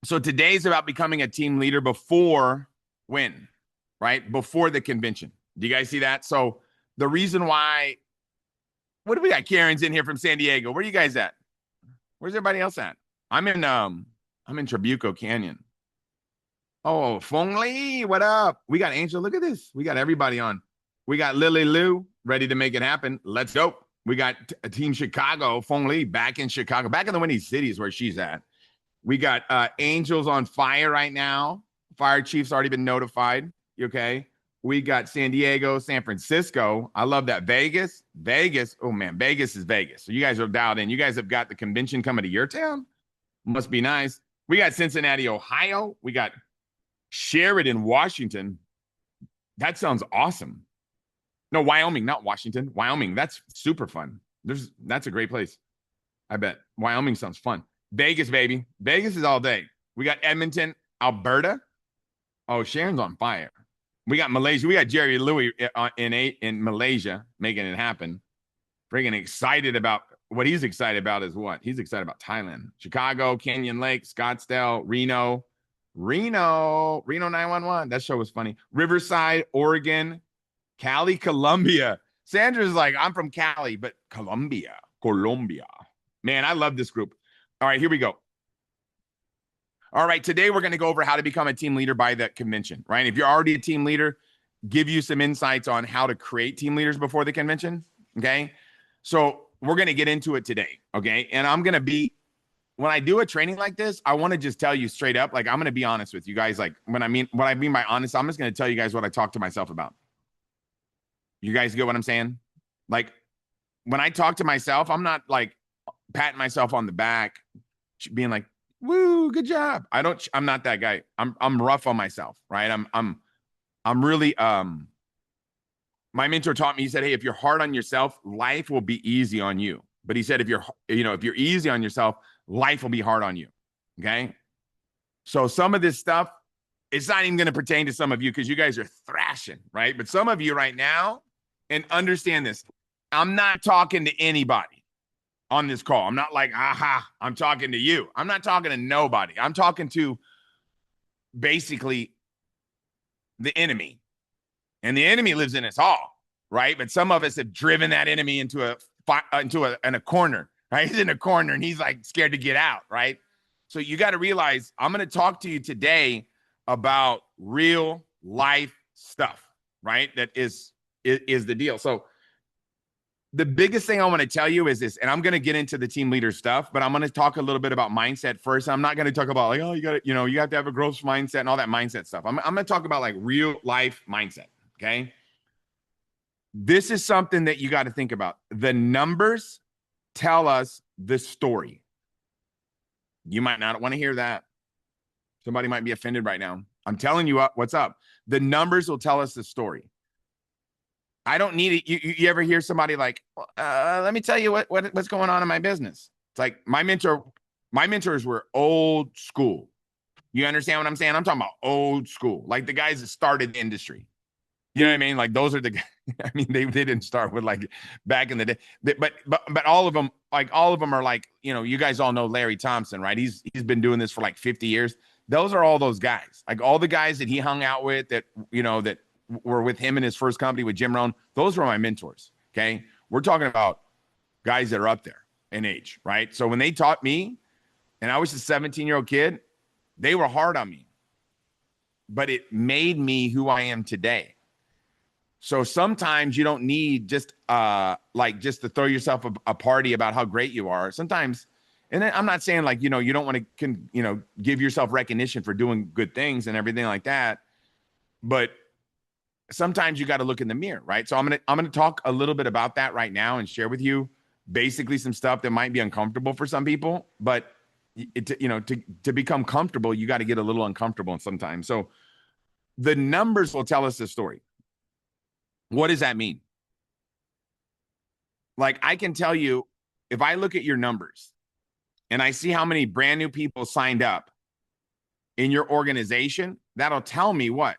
So today's about becoming a team leader before when, right? Before the convention. Do you guys see that? So the reason why, what do we got? Karen's in here from San Diego. Where are you guys at? Where's everybody else at? I'm in Trabuco Canyon. Oh, Fong Lee, what up? We got Angel. Look at this. We got everybody on. We got Lily Lou ready to make it happen. Let's go. We got Team Chicago, Fong Lee back in Chicago, back in the Windy City is where she's at. We got Angels on fire right now. Fire Chief's already been notified. Okay. We got San Diego, San Francisco. I love that. Vegas. Oh, man. Vegas is Vegas. So you guys are dialed in. You guys have got the convention coming to your town. Must be nice. We got Cincinnati, Ohio. We got Sheridan, Washington. That sounds awesome. No, Wyoming, not Washington. Wyoming. That's super fun. That's a great place. I bet. Wyoming sounds fun. Vegas, baby. Vegas is all day. We got Edmonton, Alberta. Oh, Sharon's on fire. We got Malaysia. We got Jerry Louie in Malaysia making it happen. Freaking excited about what he's excited about is what? He's excited about Thailand. Chicago, Canyon Lake, Scottsdale, Reno 911. That show was funny. Riverside, Oregon, Cali, Colombia. Sandra's like, I'm from Cali, but Colombia. Man, I love this group. All right, here we go. All right, today we're going to go over how to become a team leader by the convention, right? If you're already a team leader, give you some insights on how to create team leaders before the convention, okay? So we're going to get into it today, okay? And I'm going to be, when I do a training like this, I want to just tell you straight up, like I'm going to be honest with you guys. Like what I mean by honest, I'm just going to tell you guys what I talk to myself about. You guys get what I'm saying? Like when I talk to myself, I'm not like patting myself on the back, being like, woo, good job. I'm not that guy. I'm rough on myself, right? I'm really, my mentor taught me, he said, hey, if you're hard on yourself, life will be easy on you. But he said, if you're easy on yourself, life will be hard on you. Okay. So some of this stuff, it's not even going to pertain to some of you because you guys are thrashing, right? But some of you right now, and understand this, I'm not talking to anybody on this call. I'm not like, aha, I'm talking to you. I'm not talking to nobody. I'm talking to basically the enemy. And the enemy lives in us all, right? But some of us have driven that enemy into a corner, right? He's in a corner and he's like scared to get out, right? So you got to realize I'm going to talk to you today about real life stuff, right? That is the deal. So the biggest thing I want to tell you is this, and I'm going to get into the team leader stuff, but I'm going to talk a little bit about mindset first. I'm not going to talk about like, oh, you have to have a growth mindset and all that mindset stuff. I'm going to talk about like real life mindset. Okay. This is something that you got to think about. The numbers tell us the story. You might not want to hear that. Somebody might be offended right now. I'm telling you what's up. The numbers will tell us the story. I don't need it. You ever hear somebody like, let me tell you what's going on in my business. It's like my mentors were old school. You understand what I'm saying? I'm talking about old school, like the guys that started the industry. You know what I mean? Like those are the guys. I mean, they didn't start with like back in the day, but all of them are like, you guys all know Larry Thompson, right? He's been doing this for like 50 years. Those are all those guys, like all the guys that he hung out with that were with him in his first company with Jim Rohn. Those were my mentors. Okay. We're talking about guys that are up there in age, right? So when they taught me and I was a 17-year-old kid, they were hard on me, but it made me who I am today. So sometimes you don't need just to throw yourself a party about how great you are. Sometimes, and I'm not saying like, you don't want to, give yourself recognition for doing good things and everything like that. But sometimes you got to look in the mirror, right? So I'm going to talk a little bit about that right now and share with you basically some stuff that might be uncomfortable for some people, but to become comfortable, you got to get a little uncomfortable sometimes. So the numbers will tell us the story. What does that mean? Like I can tell you, if I look at your numbers and I see how many brand new people signed up in your organization, that'll tell me what?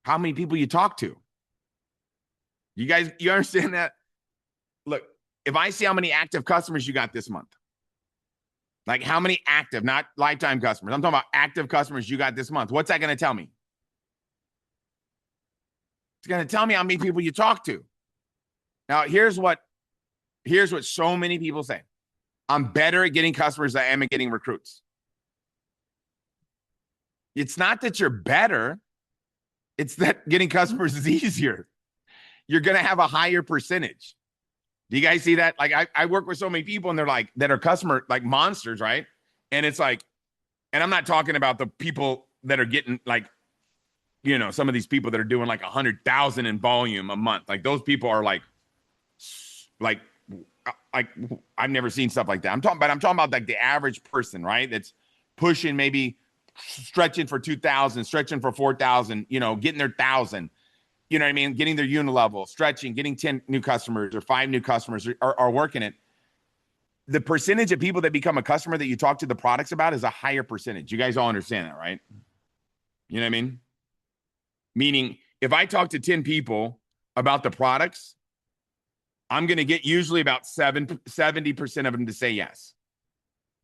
How many people you talk to. You understand that? Look, if I see how many active customers you got this month, Like how many active, not lifetime customers. I'm talking about active customers you got this month. What's that going to tell me? It's going to tell me how many people you talk to. Now, here's what so many people say. I'm better at getting customers than I am at getting recruits. It's not that you're better. It's that getting customers is easier. You're going to have a higher percentage. Do you guys see that? Like I work with so many people and they're like, that are customer like monsters, right? And it's like, and I'm not talking about the people that are getting like, you know, some of these people that are doing like 100,000 in volume a month. Like those people are like I've never seen stuff like that. I'm talking about like the average person, right? That's pushing, maybe stretching for 2,000, stretching for 4,000, you know, getting their 1,000. You know what I mean? Getting their unit level, stretching, getting 10 new customers or 5 new customers are working it. The percentage of people that become a customer that you talk to the products about is a higher percentage. You guys all understand that, right? You know what I mean? Meaning, if I talk to 10 people about the products, I'm going to get usually about 70% of them to say yes.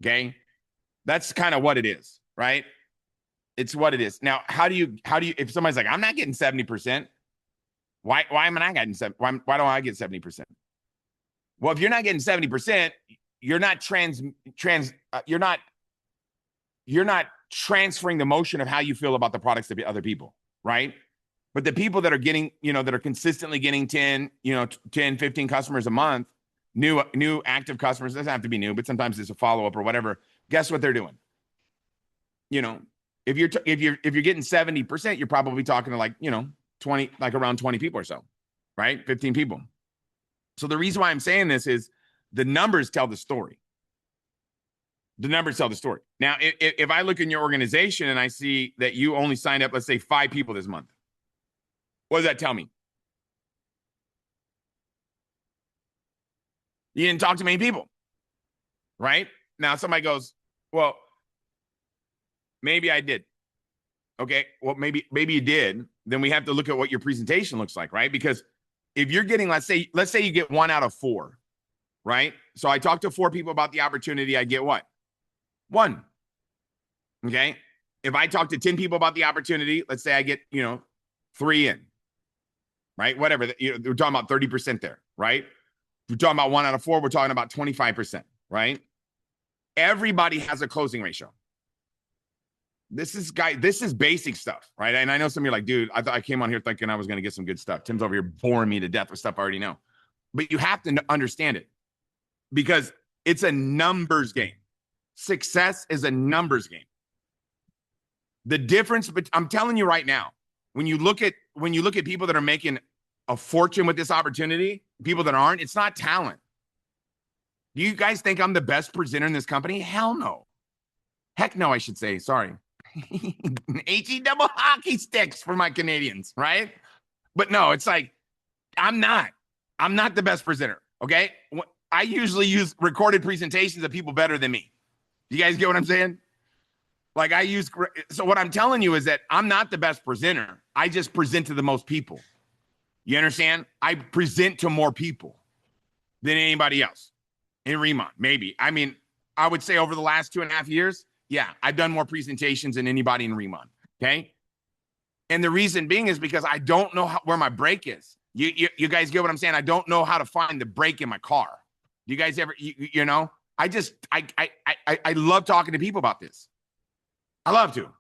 Okay? That's kind of what it is, right? It's what it is. Now, how do you, if somebody's like, I'm not getting 70%, why am I not getting 70? Why don't I get 70%? Well, if you're not getting 70%, you're not you're not transferring the motion of how you feel about the products to other people, right? But the people that are getting, you know, that are consistently getting 10, 15 customers a month, new active customers, doesn't have to be new, but sometimes it's a follow-up or whatever. Guess what they're doing? You know, if you're getting 70%, you're probably talking to like, 20, like around 20 people or so, right? 15 people. So the reason why I'm saying this is the numbers tell the story. The numbers tell the story. Now, if I look in your organization and I see that you only signed up, let's say 5 people this month, what does that tell me? You didn't talk to many people, right? Now somebody goes, well, maybe I did. Okay, well, maybe you did. Then we have to look at what your presentation looks like, right? Because if you're getting, let's say you get 1 out of 4, right? So I talked to 4 people about the opportunity. I get what? 1. Okay. If I talk to 10 people about the opportunity, let's say I get, 3 in, right? Whatever. We're talking about 30% there, right? If we're talking about 1 out of 4, we're talking about 25%, right? Everybody has a closing ratio. This is basic stuff, right? And I know some of you are like, dude, I thought I came on here thinking I was going to get some good stuff. Tim's over here boring me to death with stuff I already know. But you have to understand it because it's a numbers game. Success is a numbers game. The difference, but I'm telling you right now, when you look at people that are making a fortune with this opportunity, people that aren't, it's not talent. Do you guys think I'm the best presenter in this company? Hell no. Heck no, I should say. Sorry. HE double hockey sticks for my Canadians, right? But no, it's like, I'm not the best presenter, okay? I usually use recorded presentations of people better than me. You guys get what I'm saying? Like so what I'm telling you is that I'm not the best presenter. I just present to the most people. You understand? I present to more people than anybody else in Riman, maybe. I mean, I would say over the last 2.5 years, yeah, I've done more presentations than anybody in Riman, okay? And the reason being is because I don't know where my brake is. You guys get what I'm saying? I don't know how to find the brake in my car. Do you guys ever, you know? I love talking to people about this. I love to.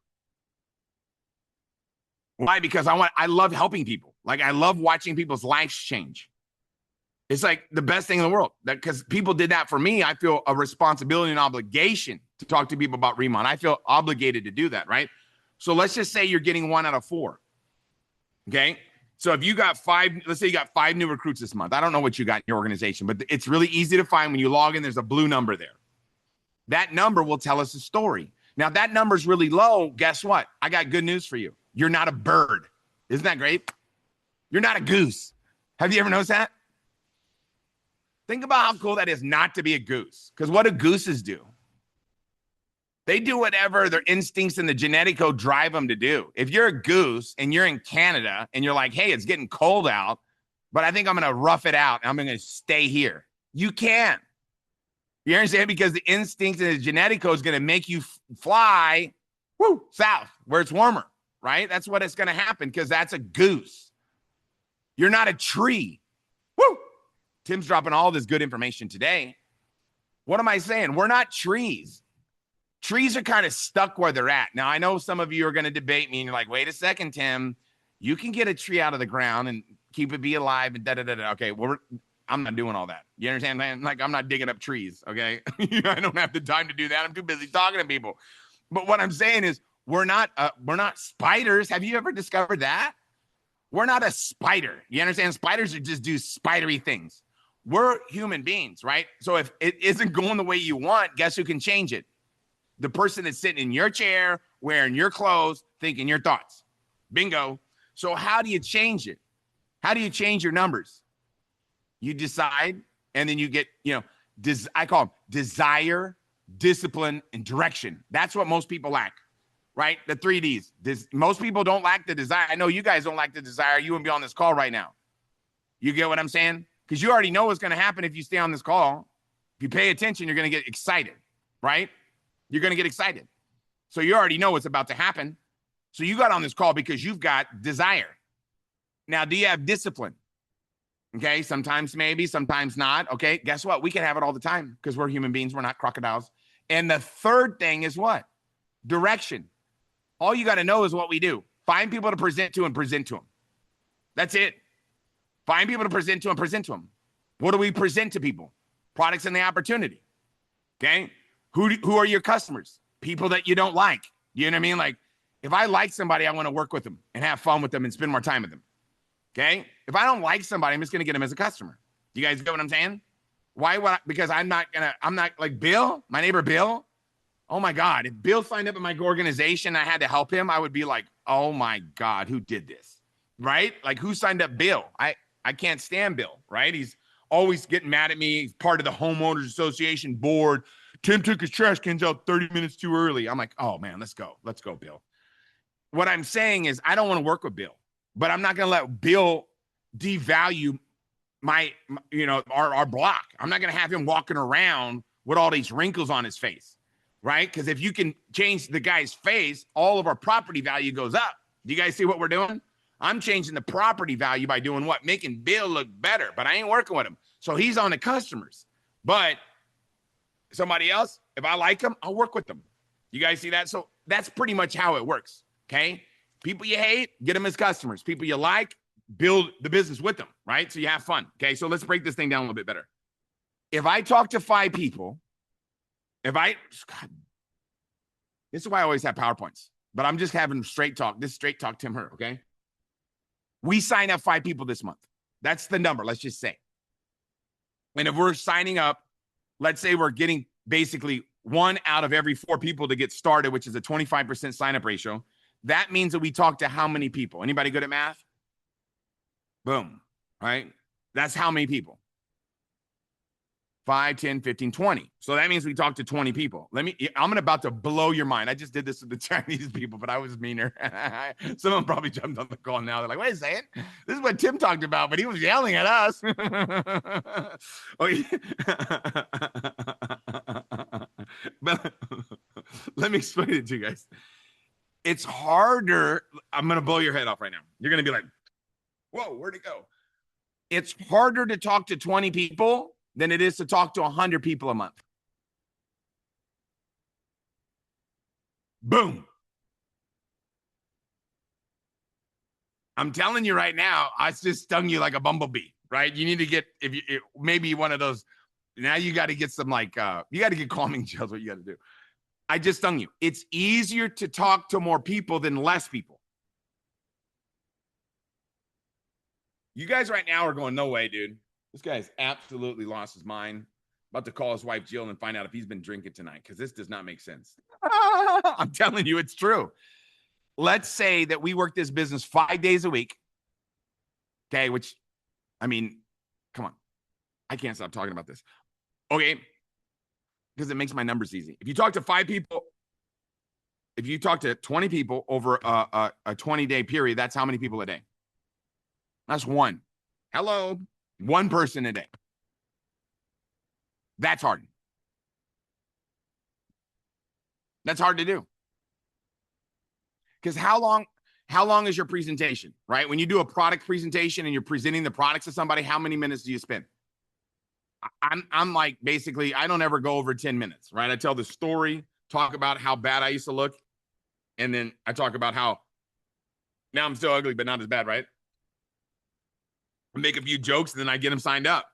Why? Because I love helping people. Like I love watching people's lives change. It's like the best thing in the world. Because people did that for me, I feel a responsibility and obligation to talk to people about Riman. I feel obligated to do that, right? So let's just say you're getting 1 out of 4. Okay? So if you got 5, let's say you got 5 new recruits this month. I don't know what you got in your organization, but it's really easy to find. When you log in, there's a blue number there. That number will tell us a story. Now, that number's really low. Guess what? I got good news for you. You're not a bird. Isn't that great? You're not a goose. Have you ever noticed that? Think about how cool that is not to be a goose. Because what do gooses do? They do whatever their instincts and the genetic code drive them to do. If you're a goose and you're in Canada and you're like, hey, it's getting cold out, but I think I'm going to rough it out and I'm going to stay here. You can. You understand? Because the instinct and the genetic code is going to make you fly south where it's warmer, right? That's what it's going to happen because that's a goose. You're not a tree. Woo! Tim's dropping all this good information today. What am I saying? We're not trees. Trees are kind of stuck where they're at. Now, I know some of you are going to debate me and you're like, wait a second, Tim. You can get a tree out of the ground and keep it be alive and da-da-da-da. Okay, well, I'm not doing all that. You understand, man? Like, I'm not digging up trees, okay? I don't have the time to do that. I'm too busy talking to people. But what I'm saying is we're not spiders. Have you ever discovered that? We're not a spider. You understand? Spiders are just do spidery things. We're human beings, right? So if it isn't going the way you want, guess who can change it? The person that's sitting in your chair, wearing your clothes, thinking your thoughts. Bingo. So how do you change it? How do you change your numbers? You decide, and then you get, I call them desire, discipline, and direction. That's what most people lack, right? The 3 Ds. Most people don't lack the desire. I know you guys don't lack the desire. You wouldn't be on this call right now. You get what I'm saying? Because you already know what's going to happen if you stay on this call. If you pay attention, you're going to get excited, right? You're going to get excited. So you already know what's about to happen. So you got on this call because you've got desire. Now, do you have discipline? Okay, sometimes maybe, sometimes not. Okay, guess what? We can have it all the time because we're human beings. We're not crocodiles. And the third thing is what? Direction. All you got to know is what we do. Find people to present to and present to them. That's it. Find people to present to and present to them. What do we present to people? Products and the opportunity. Okay? Who are your customers? People that you don't like. You know what I mean? Like, if I like somebody, I want to work with them and have fun with them and spend more time with them. Okay? If I don't like somebody, I'm just going to get them as a customer. You guys get what I'm saying? Why would I? Because I'm not like Bill, my neighbor Bill. Oh my God. If Bill signed up in my organization, I had to help him, I would be like, oh my God, who did this? Right? Like, who signed up Bill? I can't stand Bill, right? He's always getting mad at me. He's part of the homeowners association board. Tim took his trash cans out 30 minutes too early. I'm like, oh man, let's go. Let's go, Bill. What I'm saying is I don't want to work with Bill, but I'm not going to let Bill devalue our block. I'm not going to have him walking around with all these wrinkles on his face, right? Because if you can change the guy's face, all of our property value goes up. Do you guys see what we're doing? I'm changing the property value by doing what? Making Bill look better, but I ain't working with him. So he's on the customers. But somebody else, if I like them, I'll work with them. You guys see that? So that's pretty much how it works, okay? People you hate, get them as customers. People you like, build the business with them, right? So you have fun, okay? So let's break this thing down a little bit better. If I talk to 5 people, God, this is why I always have PowerPoints, but I'm just having straight talk. This is straight talk Tim Hurt, okay? We sign up 5 people this month. That's the number, let's just say. And if we're signing up, let's say we're getting basically 1 out of every 4 people to get started, which is a 25% sign-up ratio. That means that we talk to how many people? Anybody good at math? Boom, right? That's how many people? 5, 10, 15, 20. So that means we talk to 20 people. I'm about to blow your mind. I just did this with the Chinese people, but I was meaner. Someone probably jumped on the call now. They're like, wait a second. This is what Tim talked about, but he was yelling at us. But let me explain it to you guys. It's harder. I'm going to blow your head off right now. You're going to be like, whoa, where'd it go? It's harder to talk to 20 people than it is to talk to 100 people a month. Boom. I'm telling you right now, I just stung you like a bumblebee, right? You need to get, maybe one of those, now you got to get some you got to get calming gels, what you got to do. I just stung you. It's easier to talk to more people than less people. You guys right now are going, no way, dude. This guy's absolutely lost his mind. About to call his wife Jill and find out if he's been drinking tonight because this does not make sense. I'm telling you, it's true. Let's say that we work this business 5 days a week. Okay, which, I mean, come on. I can't stop talking about this. Okay, because it makes my numbers easy. If you talk to 5 people, if you talk to 20 people over a 20-day period, that's how many people a day? That's 1. Hello. 1 person a day. That's hard. That's hard to do. Because how long is your presentation, right? When you do a product presentation and you're presenting the products to somebody, how many minutes do you spend? I'm like, basically, I don't ever go over 10 minutes, right? I tell the story, talk about how bad I used to look, and then I talk about how now I'm still ugly, but not as bad, right? I make a few jokes, and then I get them signed up.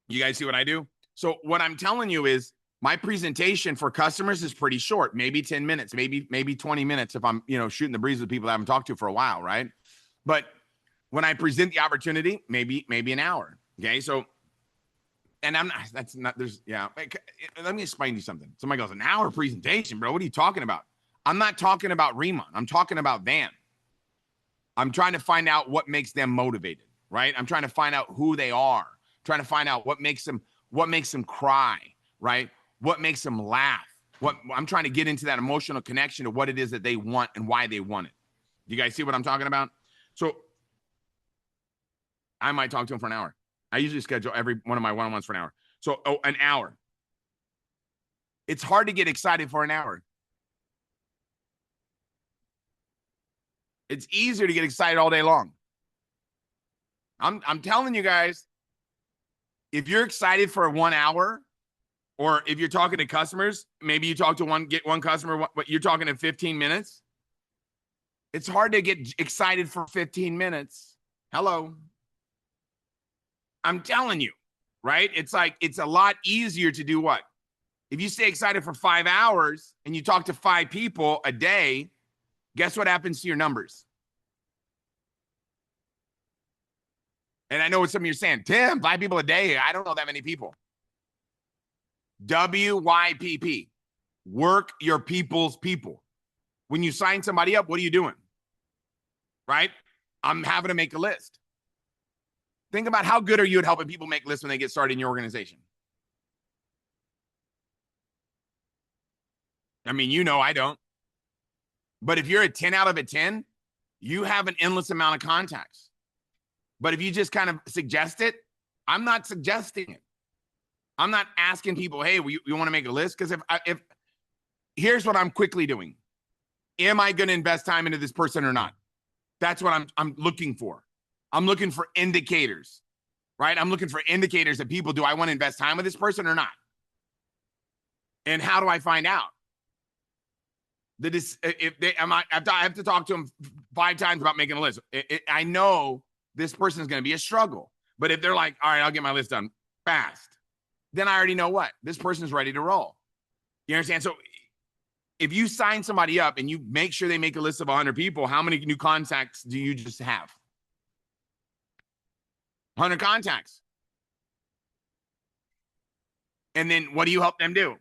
You guys see what I do? So what I'm telling you is my presentation for customers is pretty short, maybe 10 minutes, maybe 20 minutes if I'm, shooting the breeze with people I haven't talked to for a while, right? But when I present the opportunity, maybe an hour. Okay. So, and let me explain to you something. Somebody goes, an hour presentation, bro. What are you talking about? I'm not talking about Riman. I'm talking about Van. I'm trying to find out what makes them motivated, right? I'm trying to find out who they are, trying to find out what makes them cry, right? What makes them laugh? I'm trying to get into that emotional connection to what it is that they want and why they want it. You guys see what I'm talking about? So I might talk to them for an hour. I usually schedule every one of my one-on-ones for an hour. So an hour. It's hard to get excited for an hour. It's easier to get excited all day long. I'm telling you guys, if you're excited for 1 hour, or if you're talking to customers, maybe you talk to get one customer, but you're talking to 15 minutes. It's hard to get excited for 15 minutes. Hello. I'm telling you, right? It's like, it's a lot easier to do what? If you stay excited for 5 hours and you talk to 5 people a day, guess what happens to your numbers? And I know what some of you are saying, Tim, 5 people a day. I don't know that many people. WYPP, work your people's people. When you sign somebody up, what are you doing? Right? I'm having to make a list. Think about how good are you at helping people make lists when they get started in your organization? I mean, I don't. But if you're a 10 out of a 10, you have an endless amount of contacts. But if you just kind of suggest it, I'm not suggesting it. I'm not asking people, hey, you want to make a list? Because if here's what I'm quickly doing. Am I going to invest time into this person or not? That's what I'm looking for. I'm looking for indicators, right? I'm looking for indicators that people, do I want to invest time with this person or not? And how do I find out? I have to talk to them 5 times about making a list. I know this person is going to be a struggle. But if they're like, all right, I'll get my list done fast, then I already know what? This person's ready to roll. You understand? So if you sign somebody up and you make sure they make a list of 100 people, how many new contacts do you just have? 100 contacts. And then what do you help them do?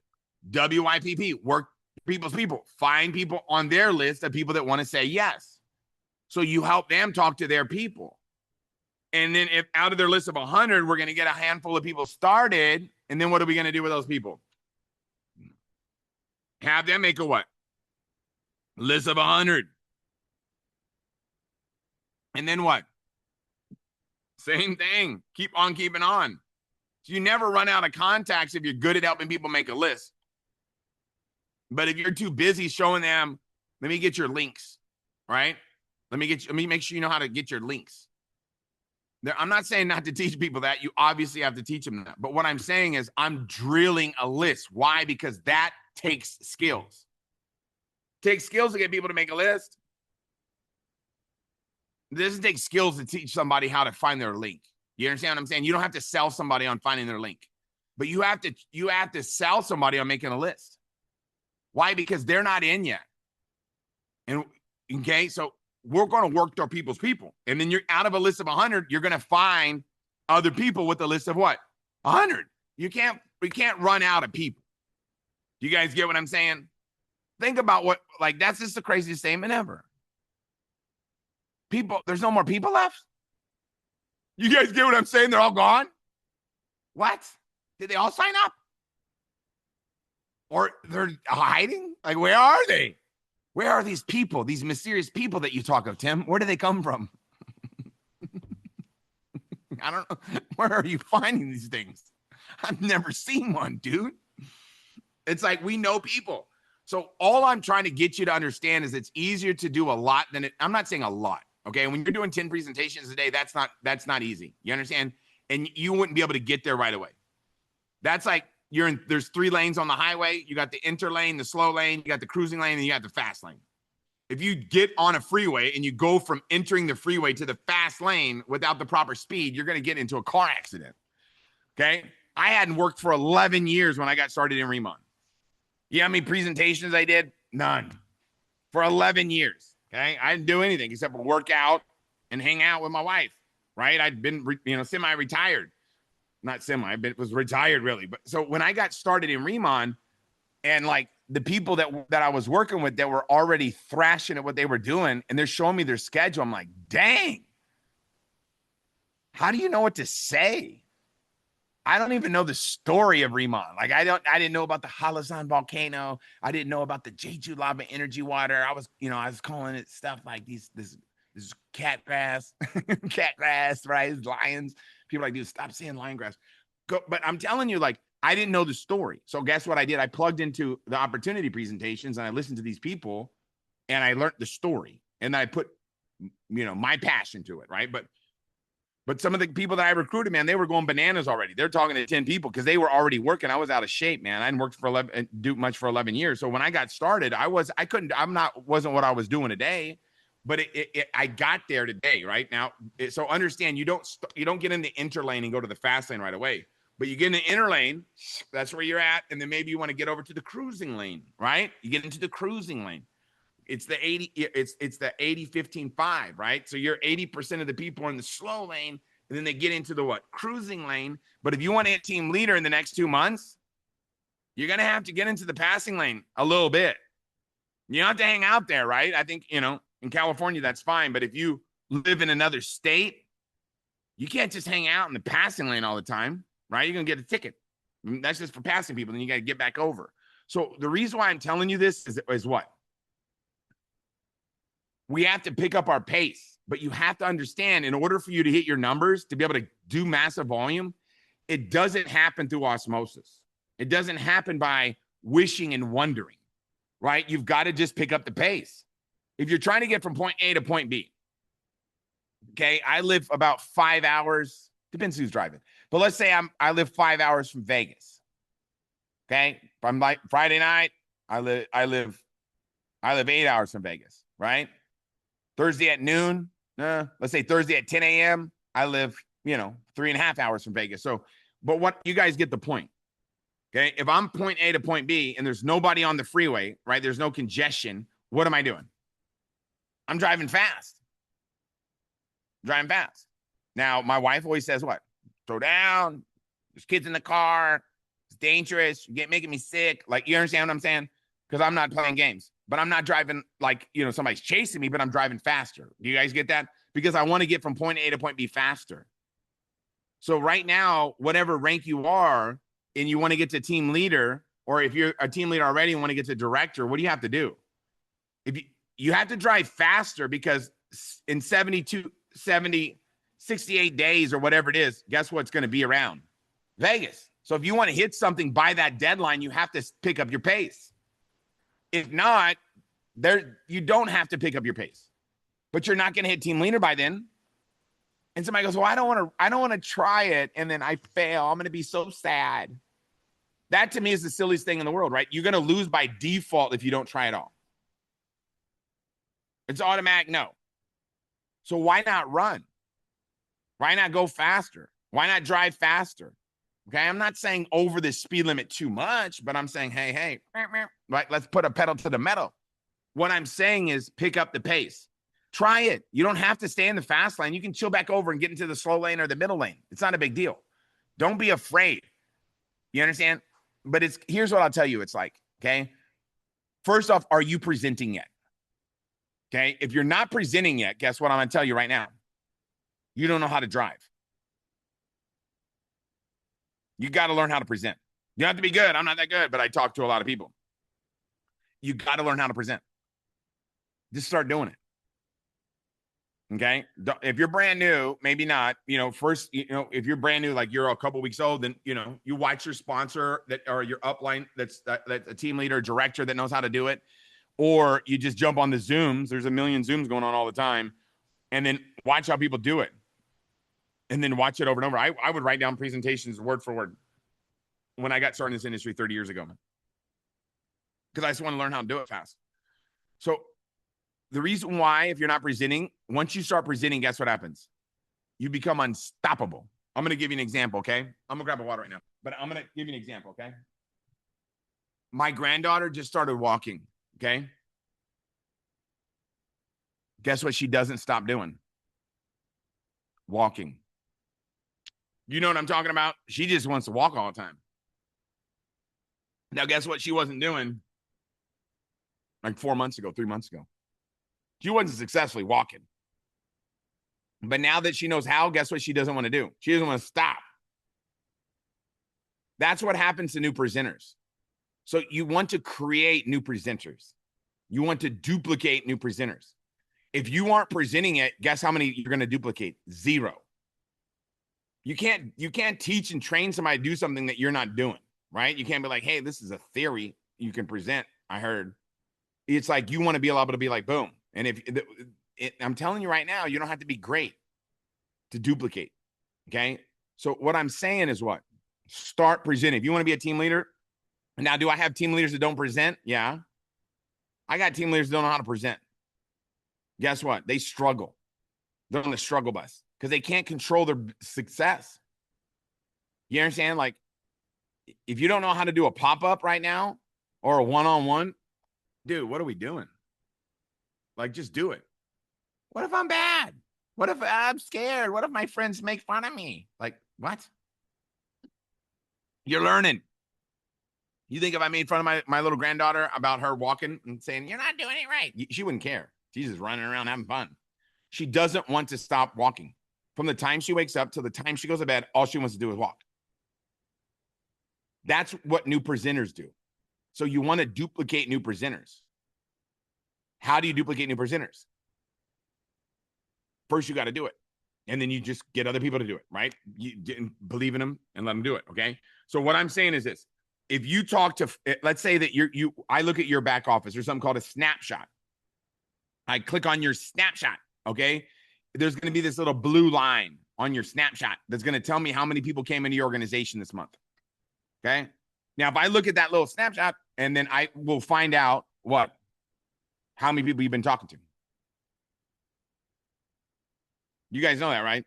WYPP, work people's people. Find people on their list of people that want to say yes. So you help them talk to their people. And then if out of their list of 100, we're going to get a handful of people started. And then what are we going to do with those people? Have them make a what? List of 100. And then what? Same thing. Keep on keeping on. So you never run out of contacts if you're good at helping people make a list. But if you're too busy showing them, let me get your links, right? Let me make sure you know how to get your links. I'm not saying not to teach people that. You obviously have to teach them that. But what I'm saying is I'm drilling a list. Why? Because that takes skills. It takes skills to get people to make a list. It doesn't take skills to teach somebody how to find their link. You understand what I'm saying? You don't have to sell somebody on finding their link. But you have to sell somebody on making a list. Why? Because they're not in yet. And okay, so we're going to work our people's people. And then you're out of a list of 100, you're going to find other people with a list of what? 100. We can't run out of people. Do you guys get what I'm saying? Think about that's just the craziest statement ever. People, there's no more people left. You guys get what I'm saying? They're all gone. What? Did they all sign up? Or they're hiding? Like, where are they? Where are these people, these mysterious people that you talk of, Tim? Where do they come from? I don't know. Where are you finding these things? I've never seen one, dude. It's like we know people. So all I'm trying to get you to understand is it's easier to do a lot than I'm not saying a lot. Okay. When you're doing 10 presentations a day, that's not easy. You understand? And you wouldn't be able to get there right away. That's like there's 3 lanes on the highway. You got the inter lane, the slow lane, you got the cruising lane, and you got the fast lane. If you get on a freeway and you go from entering the freeway to the fast lane without the proper speed, you're going to get into a car accident. Okay. I hadn't worked for 11 years when I got started in Riman. You know how many presentations I did? None. For 11 years. Okay. I didn't do anything except for work out and hang out with my wife, right? I'd been, semi-retired. Not semi, but it was retired really. But so when I got started in Riman, and like the people that I was working with that were already thrashing at what they were doing, and they're showing me their schedule, I'm like, dang, how do you know what to say? I don't even know the story of Riman. Like I didn't know about the Halazan volcano. I didn't know about the Jeju lava energy water. I was calling it stuff like this cat grass, right? Lions. People are like, dude, stop saying lion grass. But I'm telling you, like, I didn't know the story. So guess what I did? I plugged into the opportunity presentations and I listened to these people and I learned the story. And then I put, my passion to it, right? But some of the people that I recruited, man, they were going bananas already. They're talking to 10 people because they were already working. I was out of shape, man. I hadn't worked do much for 11 years. So when I got started, wasn't what I was doing today, but I got there today, right? Now, so understand, you don't get in the inter lane and go to the fast lane right away, but you get in the inner lane, that's where you're at. And then maybe you want to get over to the cruising lane, right? You get into the cruising lane. It's the 80-15-5, right? So you're 80% of the people are in the slow lane, and then they get into the cruising lane. But if you want to hit team leader in the next 2 months, you're going to have to get into the passing lane a little bit. You don't have to hang out there, right? I think, in California, that's fine. But if you live in another state, you can't just hang out in the passing lane all the time, right? You're going to get a ticket. That's just for passing people. Then you got to get back over. So the reason why I'm telling you this is what? We have to pick up our pace, but you have to understand, in order for you to hit your numbers, to be able to do massive volume, it doesn't happen through osmosis. It doesn't happen by wishing and wondering, right? You've got to just pick up the pace. If you're trying to get from point A to point B, okay, I live about 5 hours, depends who's driving, but let's say I live 5 hours from Vegas. Okay, if I'm like Friday night, I live 8 hours from Vegas, right? Thursday at noon, let's say Thursday at 10 a.m., I live, 3.5 hours from Vegas. So, but what you guys get the point. Okay. If I'm point A to point B and there's nobody on the freeway, right? There's no congestion. What am I doing? I'm driving fast. Now, my wife always says what? Slow down. There's kids in the car. It's dangerous. You get making me sick. Like, you understand what I'm saying? Because I'm not playing games. But I'm not driving like, somebody's chasing me, but I'm driving faster. Do you guys get that? Because I want to get from point A to point B faster. So right now, whatever rank you are, and you want to get to team leader, or if you're a team leader already and want to get to director, what do you have to do? If you have to drive faster, because in 68 days or whatever it is, guess what's going to be around? Vegas. So if you want to hit something by that deadline, you have to pick up your pace. If not, you don't have to pick up your pace, but you're not going to hit team leader by then. And somebody goes, well, I don't want to try it. And then I fail. I'm going to be so sad. That to me is the silliest thing in the world, right? You're going to lose by default if you don't try at all. It's automatic no. So why not run? Why not go faster? Why not drive faster? Okay, I'm not saying over the speed limit too much, but I'm saying, hey, right, let's put a pedal to the metal. What I'm saying is pick up the pace. Try it. You don't have to stay in the fast lane. You can chill back over and get into the slow lane or the middle lane. It's not a big deal. Don't be afraid. You understand? But here's what I'll tell you it's like, okay? First off, are you presenting yet? Okay, if you're not presenting yet, guess what I'm going to tell you right now? You don't know how to drive. You got to learn how to present. You don't have to be good. I'm not that good, but I talk to a lot of people. You got to learn how to present. Just start doing it. Okay. If you're brand new, maybe not, first, if you're brand new, like you're a couple weeks old, then, you watch your sponsor or your upline that's a team leader, director that knows how to do it. Or you just jump on the Zooms. There's a million Zooms going on all the time. And then watch how people do it. And then watch it over and over. I would write down presentations word for word when I got started in this industry 30 years ago. Because I just want to learn how to do it fast. So the reason why, if you're not presenting, once you start presenting, guess what happens? You become unstoppable. I'm going to give you an example, okay? I'm going to grab a water right now, but I'm going to give you an example, okay? My granddaughter just started walking, okay? Guess what she doesn't stop doing? Walking. You know what I'm talking about? She just wants to walk all the time. Now, guess what she wasn't doing like 4 months ago, 3 months ago? She wasn't successfully walking. But now that she knows how, guess what she doesn't want to do? She doesn't want to stop. That's what happens to new presenters. So you want to create new presenters. You want to duplicate new presenters. If you aren't presenting it, guess how many you're going to duplicate? 0. You can't teach and train somebody to do something that you're not doing, right? You can't be like, hey, this is a theory you can present. I heard. It's like you want to be able to be like, boom. And I'm telling you right now, you don't have to be great to duplicate. Okay. So what I'm saying is what? Start presenting. If you want to be a team leader. Now, do I have team leaders that don't present? Yeah. I got team leaders that don't know how to present. Guess what? They struggle. They're on the struggle bus because they can't control their success. You understand? Like, if you don't know how to do a pop-up right now or a one-on-one, dude, what are we doing? Like, just do it. What if I'm bad? What if I'm scared? What if my friends make fun of me? Like, what? You're learning. You think if I made fun of my little granddaughter about her walking and saying, you're not doing it right, she wouldn't care. She's just running around having fun. She doesn't want to stop walking. From the time she wakes up to the time she goes to bed, all she wants to do is walk. That's what new presenters do. So you want to duplicate new presenters. How do you duplicate new presenters? First, you got to do it. And then you just get other people to do it, right? You believe in them and let them do it, okay? So what I'm saying is this. If you talk to, let's say that I look at your back office. There's something called a snapshot. I click on your snapshot, okay? There's going to be this little blue line on your snapshot that's going to tell me how many people came into your organization this month, okay? Now, if I look at that little snapshot, and then I will find out how many people you've been talking to. You guys know that, right?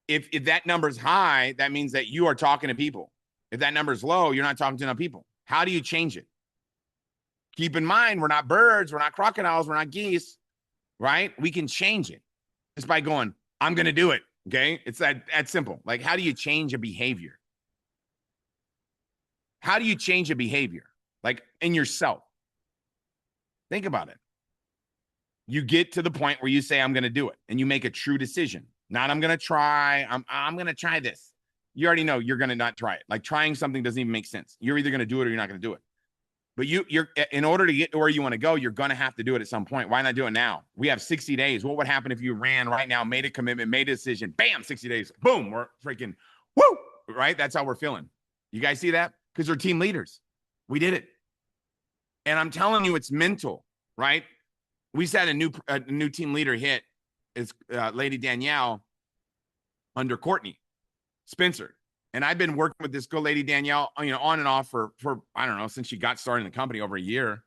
If that number's high, that means that you are talking to people. If that number's low, you're not talking to enough people. How do you change it? Keep in mind, we're not birds, we're not crocodiles, we're not geese, right? We can change it just by going, I'm going to do it, okay? It's that simple. Like, how do you change a behavior? How do you change a behavior? Like, in yourself. Think about it. You get to the point where you say, I'm going to do it, and you make a true decision. Not, I'm going to try, I'm going to try this. You already know you're going to not try it. Like, trying something doesn't even make sense. You're either going to do it or you're not going to do it. But you're in order to get to where you want to go, you're going to have to do it at some point. Why not do it now? We have 60 days. What would happen if you ran right now, made a commitment, made a decision, bam, 60 days, boom, we're freaking, woo, right? That's how we're feeling. You guys see that? Because they're team leaders. We did it. And I'm telling you, it's mental, right? We just had a new team leader hit. It's Lady Danielle under Courtney Spencer. And I've been working with this girl, Lady Danielle, on and off for I don't know, since she got started in the company over a year.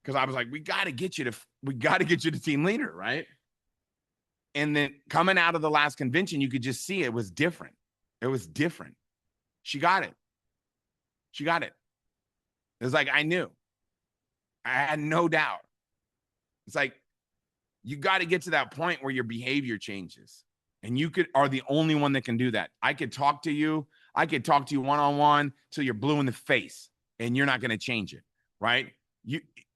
Because I was like, we got to get you to team leader, right? And then coming out of the last convention, you could just see it was different. It was different. She got it. It was like, I knew. I had no doubt. It's like, you got to get to that point where your behavior changes. And you are the only one that can do that. I could talk to you one-on-one till you're blue in the face, and you're not going to change it, right?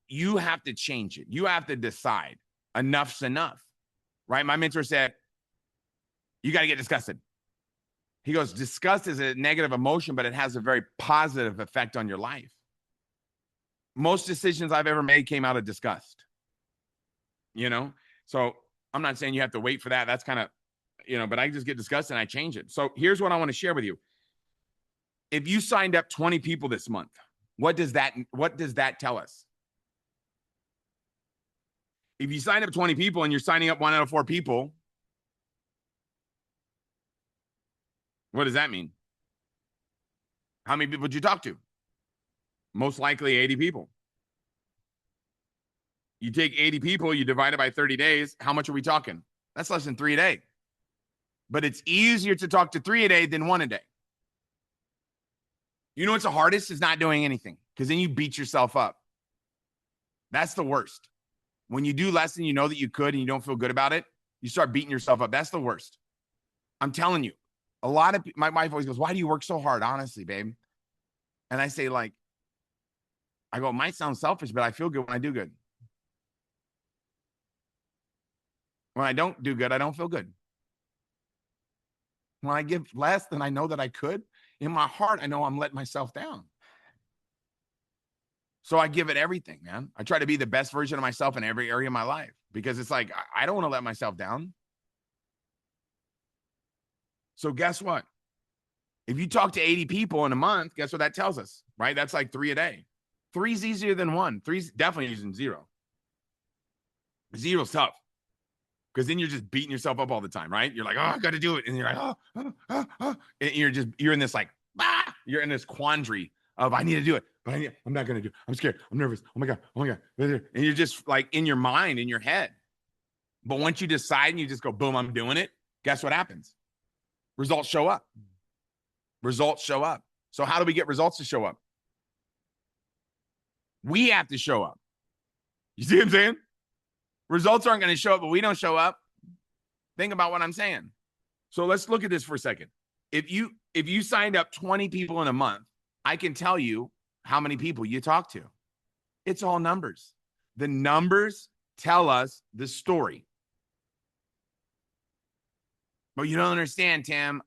You have to change it. You have to decide enough's enough, right? My mentor said, you got to get disgusted. He goes, disgust is a negative emotion, but it has a very positive effect on your life. Most decisions I've ever made came out of disgust, So I'm not saying you have to wait for that. That's kind of, but I just get disgusted and I change it. So here's what I want to share with you. If you signed up 20 people this month, what does that tell us? If you sign up 20 people and you're signing up 1 out of 4 people, what does that mean? How many people did you talk to? Most likely 80 people. You take 80 people, you divide it by 30 days. How much are we talking? That's less than 3 a day. But it's easier to talk to 3 a day than 1 a day. You know what's the hardest is not doing anything, because then you beat yourself up. That's the worst. When you do less than you know that you could and you don't feel good about it, you start beating yourself up. That's the worst. I'm telling you. A lot of my wife always goes, why do you work so hard? Honestly, babe. And I say, I go, it might sound selfish, but I feel good when I do good. When I don't do good, I don't feel good. When I give less than I know that I could, in my heart, I know I'm letting myself down. So I give it everything, man. I try to be the best version of myself in every area of my life, because it's like, I don't want to let myself down. So guess what? If you talk to 80 people in a month, guess what that tells us, right? That's like 3 a day. 3's easier than 1. 3's definitely easier than 0. 0's tough, because then you're just beating yourself up all the time, right? You're like, oh, I got to do it. And you're like, and you're in this you're in this quandary of, I need to do it, but I'm not going to do it. I'm scared. I'm nervous. Oh my God. And you're just like in your mind, in your head. But once you decide and you just go, boom, I'm doing it. Guess what happens? Results show up. Results show up. So how do we get results to show up? We have to show up. You see what I'm saying? Results aren't going to show up, but we don't show up. Think about what I'm saying. So let's look at this for a second. If you signed up 20 people in a month, I can tell you how many people you talk to. It's all numbers. The numbers tell us the story. But you don't understand, Tim.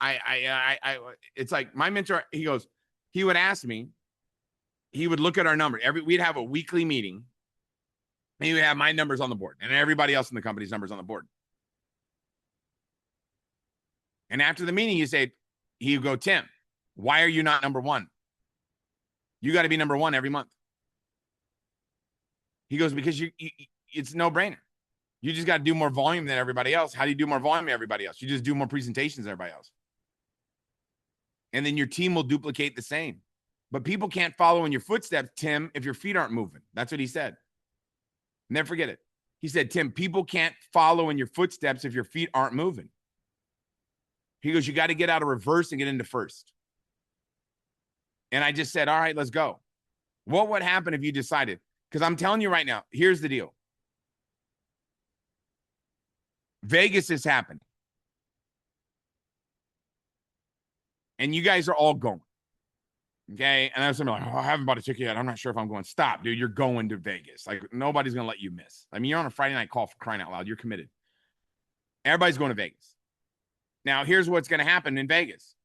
It's like my mentor, he would ask me, he would look at our number. We'd have a weekly meeting. And he would have my numbers on the board and everybody else in the company's numbers on the board. And after the meeting, he would go, Tim, why are you not number 1? You got to be number 1 every month. He goes, because it's no brainer. You just got to do more volume than everybody else. How do you do more volume than everybody else? You just do more presentations than everybody else. And then your team will duplicate the same. But people can't follow in your footsteps, Tim, if your feet aren't moving. That's what he said. Never forget it. He said, Tim, people can't follow in your footsteps if your feet aren't moving. He goes, you got to get out of reverse and get into first. And I just said, all right, let's go. What would happen if you decided? Because I'm telling you right now, here's the deal. Vegas is happening. And you guys are all going. Okay. And I was like, oh, I haven't bought a ticket yet. I'm not sure if I'm going. Stop, dude. You're going to Vegas. Like, nobody's going to let you miss. I mean, you're on a Friday night call, for crying out loud. You're committed. Everybody's going to Vegas. Now, here's what's going to happen in Vegas.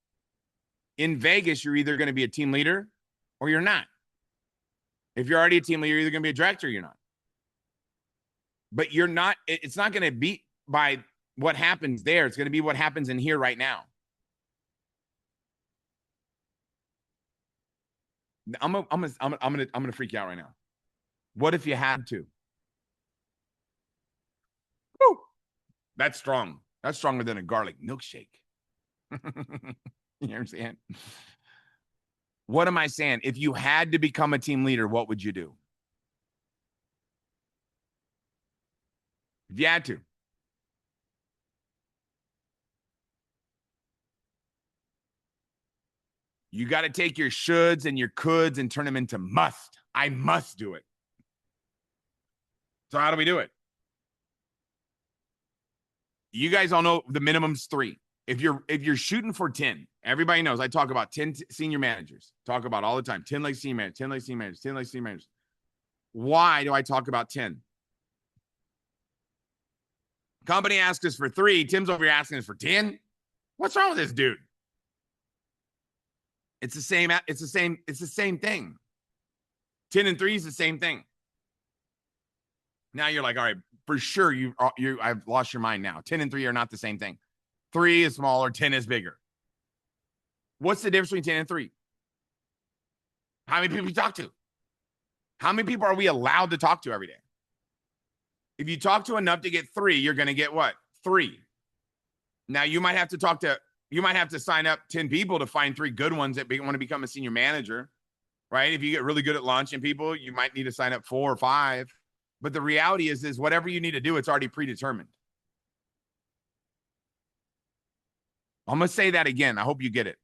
In Vegas, you're either going to be a team leader or you're not. If you're already a team leader, you're either going to be a director or you're not. But you're not, it's not going to be by what happens there. It's going to be what happens in here right now. I'm gonna freak you out right now. What if you had to? Woo! That's strong. That's stronger than a garlic milkshake. You know what I'm saying? What am I saying? If you had to become a team leader, what would you do? If you had to. You got to take your shoulds and your coulds and turn them into must. I must do it. So how do we do it? You guys all know the minimum's 3. If you're shooting for 10, everybody knows I talk about 10 senior managers. Talk about all the time. 10 like senior managers, 10 like senior managers, 10 like senior managers. Why do I talk about 10? Company asks us for 3. Tim's over here asking us for 10. What's wrong with this dude? It's the same thing. 10 and 3 is the same thing. Now you're like, all right, for sure, I've lost your mind now. 10 and 3 are not the same thing. 3 is smaller, 10 is bigger. What's the difference between 10 and 3? How many people you talk to? How many people are we allowed to talk to every day? If you talk to enough to get 3, you're going to get what? 3. Now you might have to sign up 10 people to find 3 good ones that want to become a senior manager, right? If you get really good at launching people, you might need to sign up 4 or 5. But the reality is whatever you need to do, it's already predetermined. I'm going to say that again. I hope you get it.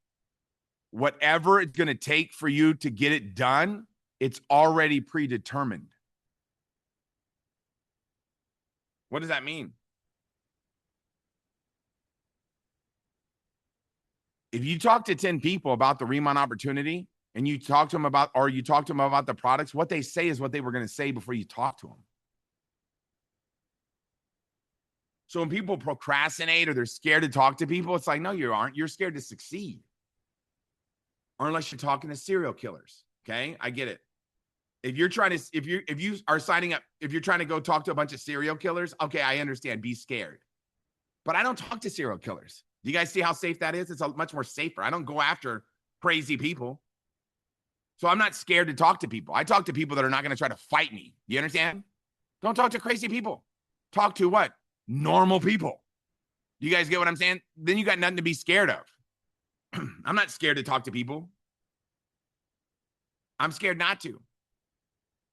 Whatever it's going to take for you to get it done, it's already predetermined. What does that mean? If you talk to 10 people about the Riman opportunity and you talk to them about the products, what they say is what they were going to say before you talk to them. So when people procrastinate or they're scared to talk to people, it's like, no, you aren't. You're scared to succeed. Or unless you're talking to serial killers. Okay. I get it. If you're trying to go talk to a bunch of serial killers, okay, I understand. Be scared. But I don't talk to serial killers. Do you guys see how safe that is? It's much more safer. I don't go after crazy people. So I'm not scared to talk to people. I talk to people that are not going to try to fight me. You understand? Don't talk to crazy people. Talk to what? Normal people. Do you guys get what I'm saying? Then you got nothing to be scared of. I'm not scared to talk to people. I'm scared not to.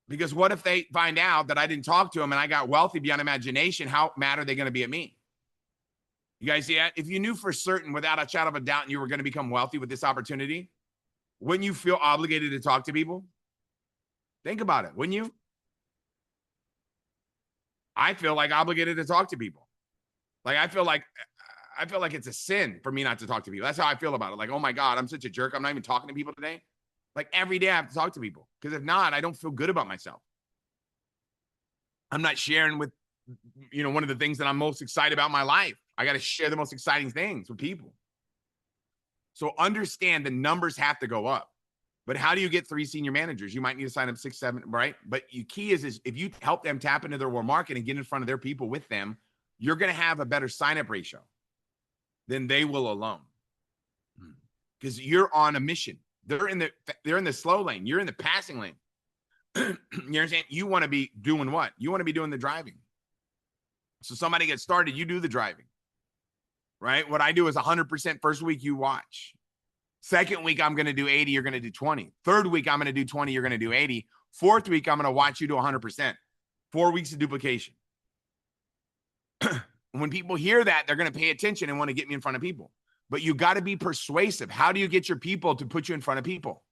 Because what if they find out that I didn't talk to them and I got wealthy beyond imagination? How mad are they going to be at me? You guys see that? If you knew for certain without a shadow of a doubt and you were going to become wealthy with this opportunity, wouldn't you feel obligated to talk to people? Think about it, wouldn't you? I feel like obligated to talk to people. Like I feel like it's a sin for me not to talk to people. That's how I feel about it. Like, oh my God, I'm such a jerk. I'm not even talking to people today. Like every day I have to talk to people because if not, I don't feel good about myself. I'm not sharing with, one of the things that I'm most excited about in my life. I got to share the most exciting things with people. So understand the numbers have to go up. But how do you get 3 senior managers? You might need to sign up 6, 7, right? But the key is if you help them tap into their warm market and get in front of their people with them, you're going to have a better sign-up ratio than they will alone. Because you're on a mission. They're in the slow lane. You're in the passing lane. You understand? You want to be doing what? You want to be doing the driving. So somebody gets started, you do the driving. Right? What I do is 100% first week you watch. Second week, I'm going to do 80, you're going to do 20. Third week, I'm going to do 20, you're going to do 80. Fourth week, I'm going to watch you do 100%. 4 weeks of duplication. When people hear that, they're going to pay attention and want to get me in front of people. But you got to be persuasive. How do you get your people to put you in front of people?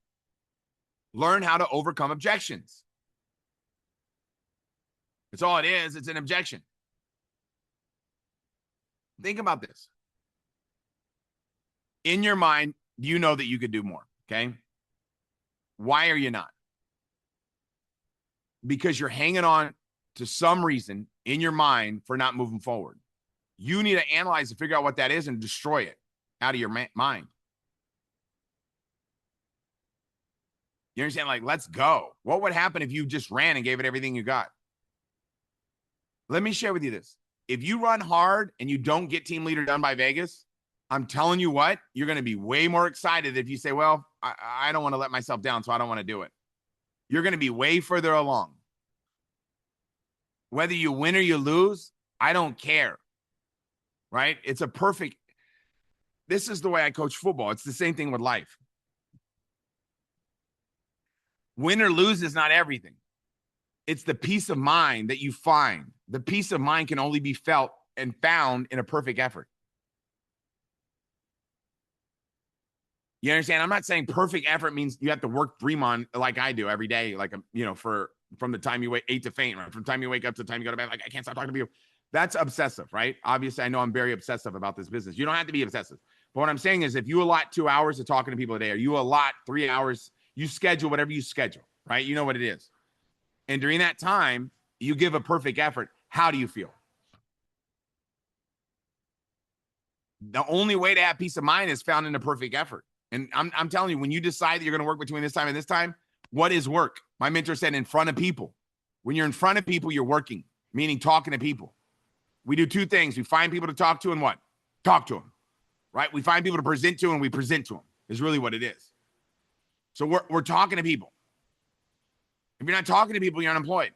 Learn how to overcome objections. That's all it is. It's an objection. Think about this. In your mind, you know that you could do more, okay? Why are you not? Because you're hanging on to some reason in your mind for not moving forward. You need to analyze and figure out what that is and destroy it out of your mind. You understand? Like, let's go. What would happen if you just ran and gave it everything you got? Let me share with you this. If you run hard and you don't get team leader done by Vegas, I'm telling you what, you're going to be way more excited if you say, well, I don't want to let myself down, so I don't want to do it. You're going to be way further along. Whether you win or you lose, I don't care. Right? This is the way I coach football. It's the same thing with life. Win or lose is not everything. It's the peace of mind that you find. The peace of mind can only be felt and found in a perfect effort. You understand? I'm not saying perfect effort means you have to work Riman like I do every day, like, from the time you wake 8 to faint, right? From the time you wake up to the time you go to bed, like, I can't stop talking to people. That's obsessive, right? Obviously, I know I'm very obsessive about this business. You don't have to be obsessive. But what I'm saying is if you allot 2 hours to talking to people a day, or you allot 3 hours, you schedule whatever you schedule, right? You know what it is. And during that time, you give a perfect effort. How do you feel? The only way to have peace of mind is found in a perfect effort. And I'm telling you, when you decide that you're going to work between this time and this time, what is work? My mentor said in front of people. When you're in front of people, you're working. meaning talking to people. We do two things. We find people to talk to and what? Talk to them, right? We find people to present to and we present to them is really what it is. So we're talking to people. If you're not talking to people, you're unemployed.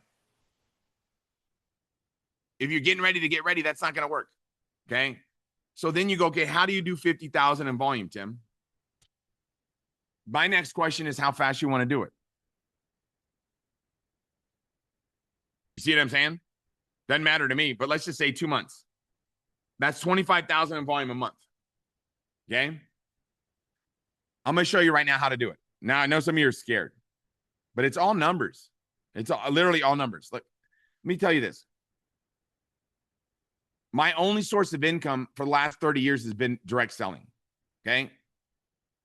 If you're getting ready to get ready, that's not going to work. Okay. So then you go, okay, how do you do 50,000 in volume, Tim? My next question is how fast you want to do it. You see what I'm saying? Doesn't matter to me, but let's just say 2 months. That's 25,000 in volume a month. Okay. I'm going to show you right now how to do it. Now, I know some of you are scared, but it's all numbers. It's literally all numbers. Look, let me tell you this. My only source of income for the last 30 years has been direct selling. Okay.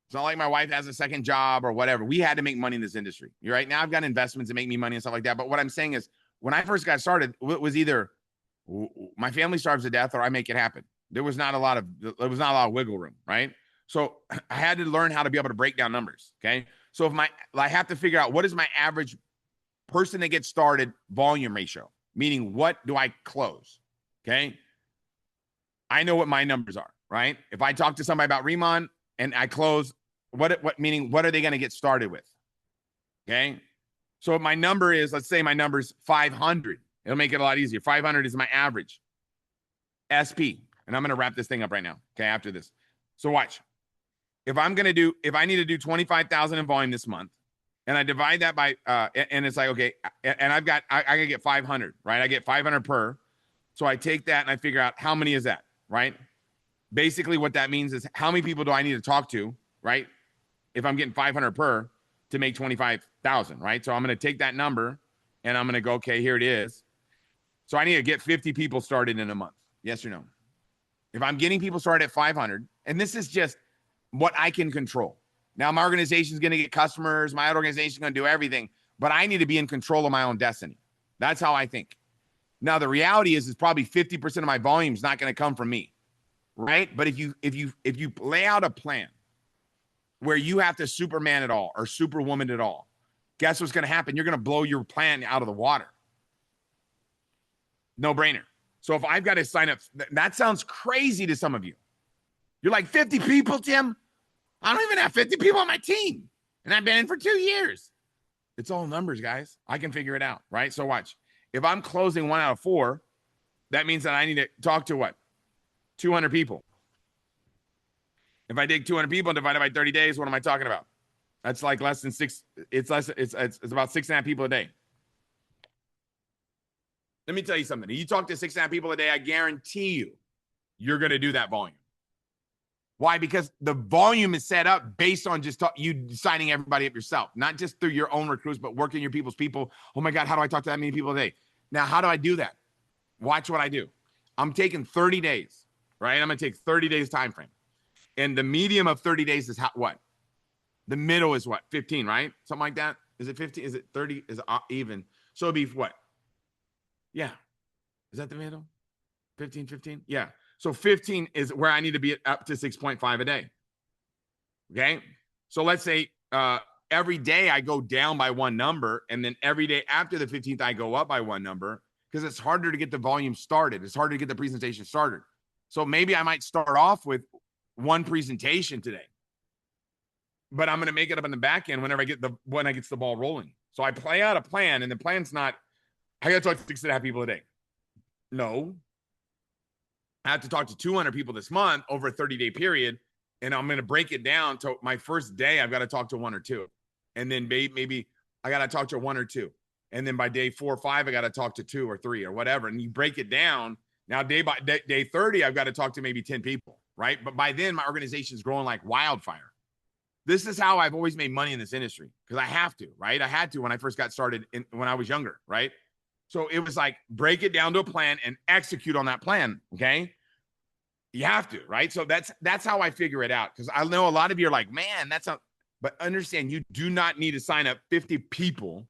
It's not like my wife has a second job or whatever. We had to make money in this industry. You're right. Now I've got investments that make me money and stuff like that. But what I'm saying is when I first got started, it was either my family starves to death or I make it happen. There was not a lot of wiggle room. Right. So I had to learn how to be able to break down numbers. Okay. So I have to figure out what is my average person that gets started volume ratio, meaning what do I close? Okay. I know what my numbers are, right? If I talk to somebody about Riman and I close, what are they going to get started with? Okay. So my number is, let's say my number's 500. It'll make it a lot easier. 500 is my average SP. And I'm going to wrap this thing up right now. Okay. After this. So watch. If I need to do 25,000 in volume this month and I divide that by, and it's like, okay. And I can get 500, right? I get 500 per. So I take that and I figure out how many is that, right? Basically what that means is how many people do I need to talk to, right? If I'm getting 500 per to make 25,000, right? So I'm going to take that number and I'm going to go, okay, here it is. So I need to get 50 people started in a month. Yes or no? If I'm getting people started at 500, and this is just what I can control. Now my organization is going to get customers. My organization is going to do everything, but I need to be in control of my own destiny. That's how I think. Now the reality is probably 50% of my volume is not going to come from me, right? But if you lay out a plan where you have to Superman it all or Superwoman it all, guess what's going to happen? You're going to blow your plan out of the water. No brainer. So if I've got to sign up, that sounds crazy to some of you. You're like 50 people, Tim. I don't even have 50 people on my team, and I've been in for 2 years. It's all numbers, guys. I can figure it out, right? So watch. If I'm closing 1 out of 4, that means that I need to talk to what? 200 people. If I take 200 people and divide it by 30 days, what am I talking about? That's like less than 6. It's about 6.5 people a day. Let me tell you something. If you talk to 6.5 people a day, I guarantee you're going to do that volume. Why? Because the volume is set up based on just you signing everybody up yourself, not just through your own recruits, but working your people's people. Oh my God, how do I talk to that many people a day? Now, how do I do that? Watch what I do. I'm taking 30 days, right? I'm going to take 30 days time frame. And the medium of 30 days is what? The middle is what? 15, right? Something like that. Is it 15? Is it 30? Is it even? So it'd be what? Yeah. Is that the middle? 15? Yeah. So 15 is where I need to be up to 6.5 a day. Okay. So let's say every day I go down by one number, and then every day after the 15th, I go up by one number because it's harder to get the volume started. It's harder to get the presentation started. So maybe I might start off with one presentation today, but I'm going to make it up in the back end when I get the ball rolling. So I play out a plan, and the plan's not, I got to talk to 6.5 people a day. No. I have to talk to 200 people this month over a 30-day period, and I'm going to break it down to my first day. I've got to talk to 1 or 2, and then maybe I got to talk to 1 or 2, and then by day 4 or 5, I got to talk to 2 or 3 or whatever. And you break it down. Now, day 30, I've got to talk to maybe 10 people, right? But by then, my organization is growing like wildfire. This is how I've always made money in this industry because I have to, right? I had to when I first got started when I was younger, right? So it was like break it down to a plan and execute on that plan. Okay. You have to, right? So that's how I figure it out. Because I know a lot of you are like, man, but understand you do not need to sign up 50 people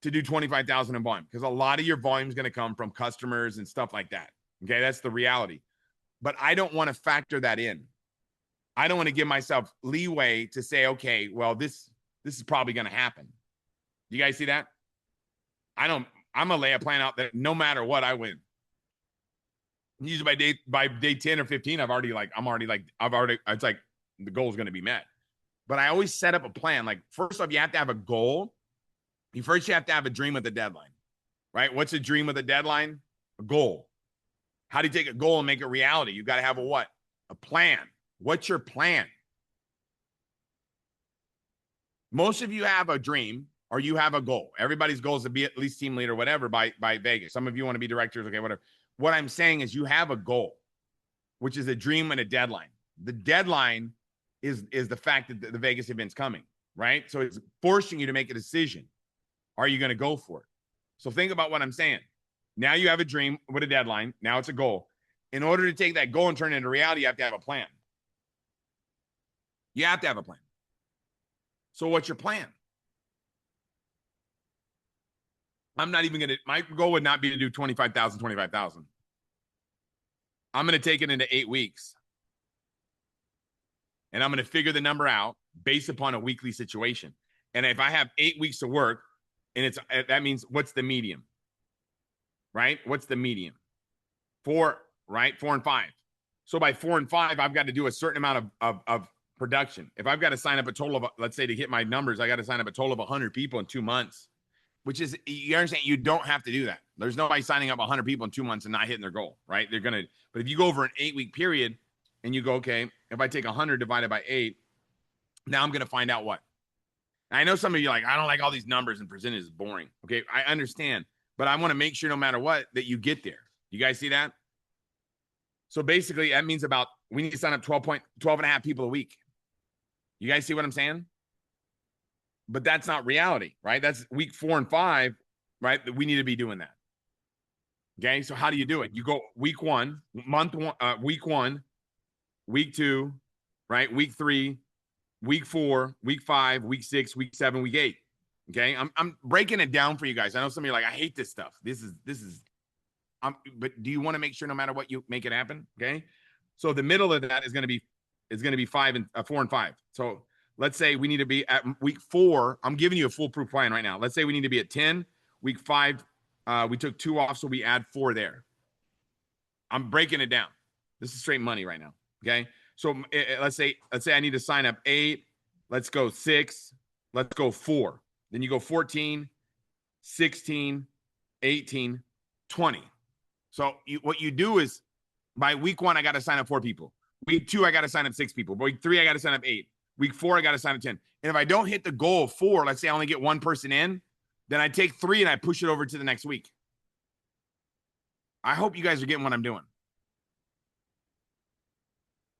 to do 25,000 in volume because a lot of your volume is going to come from customers and stuff like that. Okay. That's the reality. But I don't want to factor that in. I don't want to give myself leeway to say, okay, well, this is probably going to happen. You guys see that? I'm gonna lay a plan out that no matter what, I win. Usually by day 10 or 15, it's like the goal is gonna be met. But I always set up a plan. Like, first off, you have to have a goal. You have to have a dream with a deadline, right? What's a dream with a deadline? A goal. How do you take a goal and make it reality? You got to have a what? A plan. What's your plan? Most of you have a dream or you have a goal. Everybody's goal is to be at least team leader, whatever, by Vegas. Some of you want to be directors, okay, whatever. What I'm saying is you have a goal, which is a dream and a deadline. The deadline is the fact that the Vegas event's coming, right? So it's forcing you to make a decision. Are you going to go for it? So think about what I'm saying. Now you have a dream with a deadline. Now it's a goal. In order to take that goal and turn it into reality, you have to have a plan. You have to have a plan. So what's your plan? I'm not even going to, my goal would not be to do 25,000. I'm going to take it into 8 weeks. And I'm going to figure the number out based upon a weekly situation. And if I have 8 weeks to work, and that means what's the medium, right? What's the medium? 4, right? 4 and 5. So by 4 and 5, I've got to do a certain amount of production. If I've got to sign up a total of, let's say to hit my numbers, I got to sign up a total of 100 people in 2 months, which is, you understand, you don't have to do that. There's nobody signing up 100 people in 2 months and not hitting their goal, right? But if you go over an 8-week period and you go, okay, if I take 100 divided by 8, now I'm going to find out what. I know some of you are like, I don't like all these numbers and percentage is boring. Okay, I understand. But I want to make sure no matter what that you get there. You guys see that? So basically, that means we need to sign up 12 and a half people a week. You guys see what I'm saying? But that's not reality, right? That's week 4 and 5, right? We need to be doing that. Okay, so how do you do it? You go week 1, month 1, week 1, week 2, right? Week 3, week 4, week 5, week 6, week 7, week 8. Okay, I'm breaking it down for you guys. I know some of you are like, I hate this stuff. This is. But do you want to make sure no matter what you make it happen? Okay, so the middle of that is going to be 4 and 5. So let's say we need to be at week 4. I'm giving you a foolproof plan right now. Let's say we need to be at 10. Week 5, we took 2 off, so we add 4 there. I'm breaking it down. This is straight money right now. Okay, so let's say I need to sign up 8. Let's go 6. Let's go 4. Then you go 14, 16, 18, 20. So what you do is by week 1, I got to sign up 4 people. Week 2, I got to sign up 6 people. Week 3, I got to sign up 8. Week 4, I got to sign up 10. And if I don't hit the goal of 4, let's say I only get 1 person in, then I take 3 and I push it over to the next week. I hope you guys are getting what I'm doing.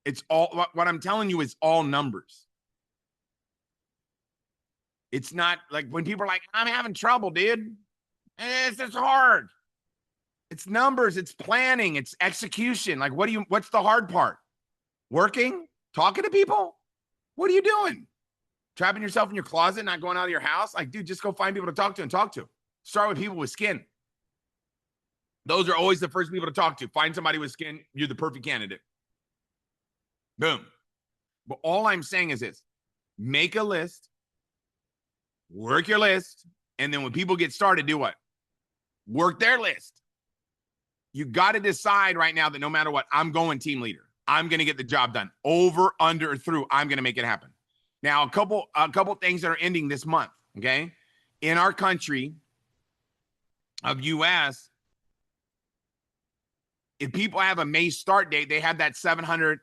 It's all, what I'm telling you is all numbers. It's not like when people are like, I'm having trouble, dude. It's hard. It's numbers, it's planning, it's execution. Like, what's the hard part? Working? Talking to people? What are you doing? Trapping yourself in your closet, not going out of your house? Like, dude, just go find people to talk to and talk to. Start with people with skin. Those are always the first people to talk to. Find somebody with skin, you're the perfect candidate. Boom. But all I'm saying is this: make a list, work your list, and then when people get started, do what? Work their list. You got to decide right now that no matter what, I'm going team leader. I'm going to get the job done. Over, under, or through. I'm going to make it happen. Now, a couple things that are ending this month, okay? In our country of U.S., if people have a May start date, they have that 700,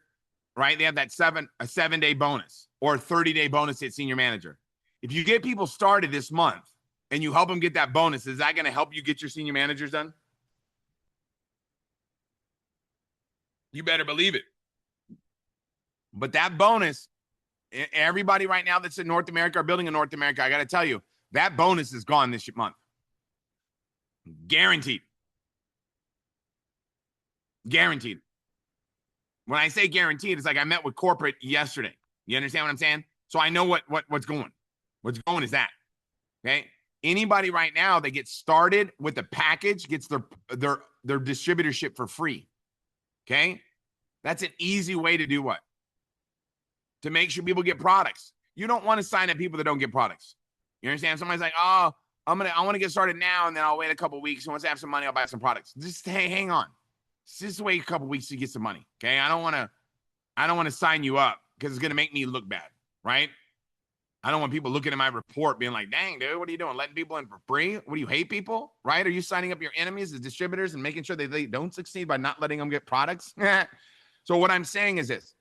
right? They have that a 7-day bonus or a 30-day bonus at senior manager. If you get people started this month and you help them get that bonus, is that going to help you get your senior managers done? You better believe it. But that bonus, everybody right now that's in North America or building in North America, I got to tell you, that bonus is gone this month. Guaranteed. Guaranteed. When I say guaranteed, it's like I met with corporate yesterday. You understand what I'm saying? So I know what's going. What's going is that. Okay? Anybody right now that gets started with a package gets their distributorship for free. Okay? That's an easy way to do what? To make sure people get products. You don't want to sign up people that don't get products. You understand? Somebody's like, oh, I want to get started now, and then I'll wait a couple weeks. And once I have some money, I'll buy some products. Just hang on. Just wait a couple weeks to get some money. Okay. I don't want to sign you up because it's going to make me look bad. Right. I don't want people looking at my report being like, dang, dude, what are you doing? Letting people in for free? What do you hate people? Right. Are you signing up your enemies as distributors and making sure they don't succeed by not letting them get products? So what I'm saying is this.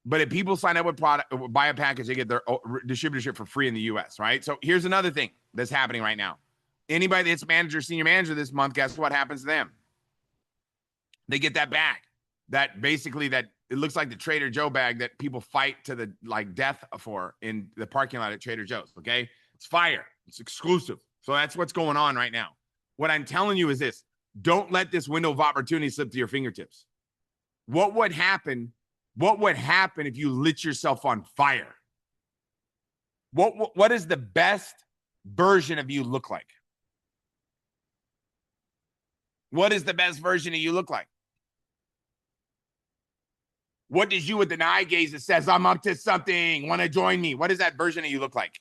But if people sign up with product, buy a package, they get their distributorship for free in the US, right? So here's another thing that's happening right now. Anybody that's manager, senior manager this month, guess what happens to them? They get that bag. That basically that it looks like the Trader Joe bag that people fight to the like death for in the parking lot at Trader Joe's, okay? It's fire. It's exclusive. So that's what's going on right now. What I'm telling you is this. Don't let this window of opportunity slip to your fingertips. What would happen if you lit yourself on fire? What does the best version of you look like? What does the best version of you look like? What does you with an eye gaze that says, I'm up to something, want to join me? What does that version of you look like?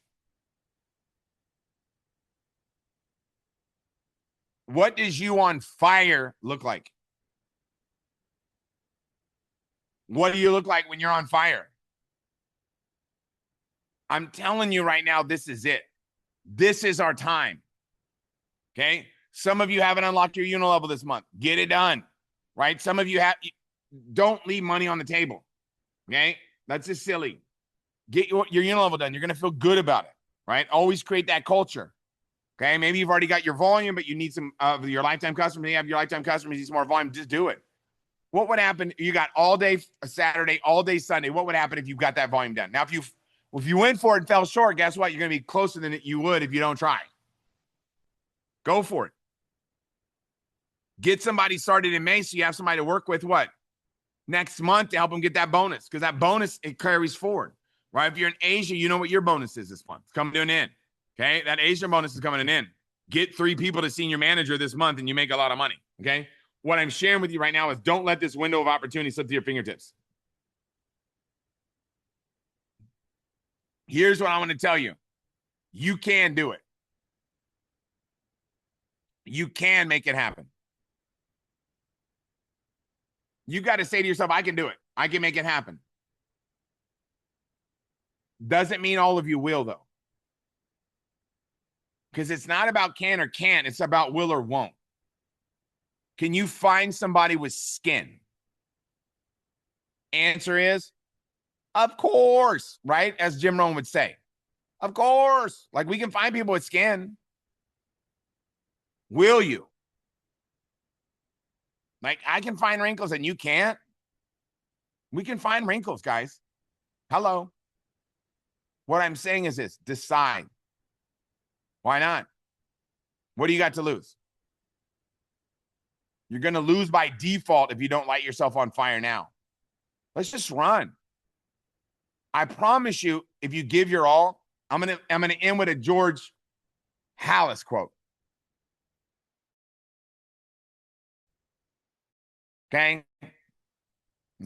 What does you on fire look like? What do you look like when you're on fire? I'm telling you right now, this is it. This is our time. Okay. Some of you haven't unlocked your unit level this month. Get it done. Right. Some of you don't leave money on the table. Okay. That's just silly. Get your unit level done. You're going to feel good about it. Right. Always create that culture. Okay. Maybe you've already got your volume, but you need some of your lifetime customers. You have your lifetime customers, need some more volume. Just do it. What would happen? You got all day Saturday, all day Sunday. What would happen if you got that volume done? Now, if you went for it and fell short, guess what? You're going to be closer than you would if you don't try. Go for it. Get somebody started in May so you have somebody to work with next month to help them get that bonus, because that bonus, it carries forward, right? If you're in Asia, you know what your bonus is this month. It's coming to an end, okay? That Asia bonus is coming to an end. Get 3 people to senior manager this month and you make a lot of money, okay? What I'm sharing with you right now is don't let this window of opportunity slip to your fingertips. Here's what I want to tell you. You can do it. You can make it happen. You got to say to yourself, I can do it. I can make it happen. Doesn't mean all of you will, though. Because it's not about can or can't. It's about will or won't. Can you find somebody with skin? Answer is, of course, right? As Jim Rohn would say. Of course. Like, we can find people with skin. Will you? Like, I can find wrinkles and you can't. We can find wrinkles, guys. Hello. What I'm saying is this. Decide. Why not? What do you got to lose? You're going to lose by default if you don't light yourself on fire now. Let's just run. I promise you, if you give your all, I'm gonna end with a George Hallis quote. Okay.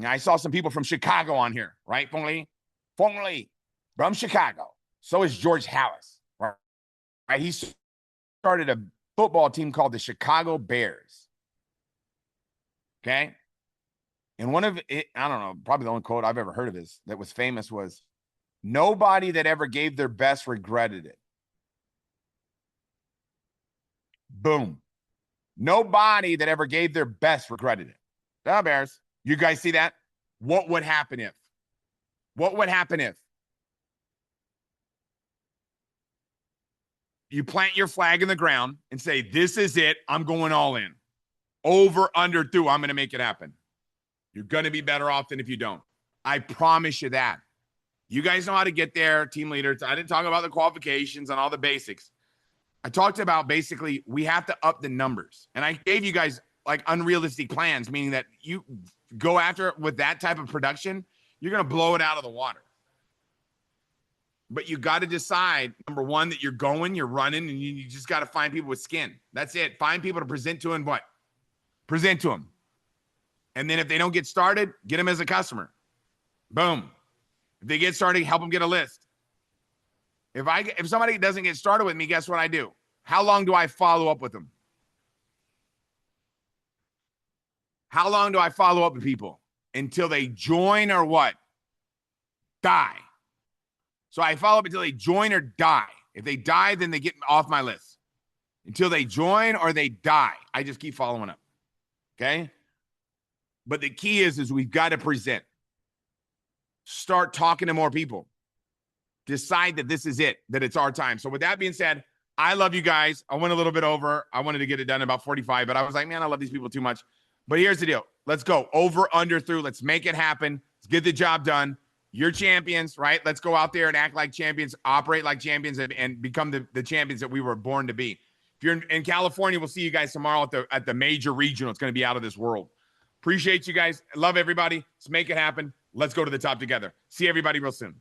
I saw some people from Chicago on here, right? Formerly from Chicago. So is George Hallis, right? He started a football team called the Chicago Bears. Okay. And one of it, I don't know, probably the only quote I've ever heard of his that was famous was, nobody that ever gave their best regretted it. Boom. Nobody that ever gave their best regretted it. The Bears. You guys see that? What would happen if? What would happen if you plant your flag in the ground and say, this is it, I'm going all in. Over, under, through, I'm going to make it happen. You're going to be better off than if you don't. I promise you that. You guys know how to get there, team leaders. I didn't talk about the qualifications and all the basics. I talked about basically we have to up the numbers. And I gave you guys like unrealistic plans, meaning that you go after it with that type of production, you're going to blow it out of the water. But you got to decide, number one, that you're running, and you just got to find people with skin. That's it. Find people to present to and what? Present to them. And then if they don't get started, get them as a customer. Boom. If they get started, help them get a list. If somebody doesn't get started with me, guess what I do? How long do I follow up with them? How long do I follow up with people? Until they join or what? Die. So I follow up until they join or die. If they die, then they get off my list. Until they join or they die. I just keep following up. Okay? But the key is we've got to present. Start talking to more people. Decide that this is it, that it's our time. So with that being said, I love you guys. I went a little bit over. I wanted to get it done in about 45, but I was like, man, I love these people too much. But here's the deal. Let's go over, under, through. Let's make it happen. Let's get the job done. You're champions, right? Let's go out there and act like champions, operate like champions, and become the champions that we were born to be. If you're in California, we'll see you guys tomorrow at the major regional. It's going to be out of this world. Appreciate you guys. Love everybody. Let's make it happen. Let's go to the top together. See everybody real soon.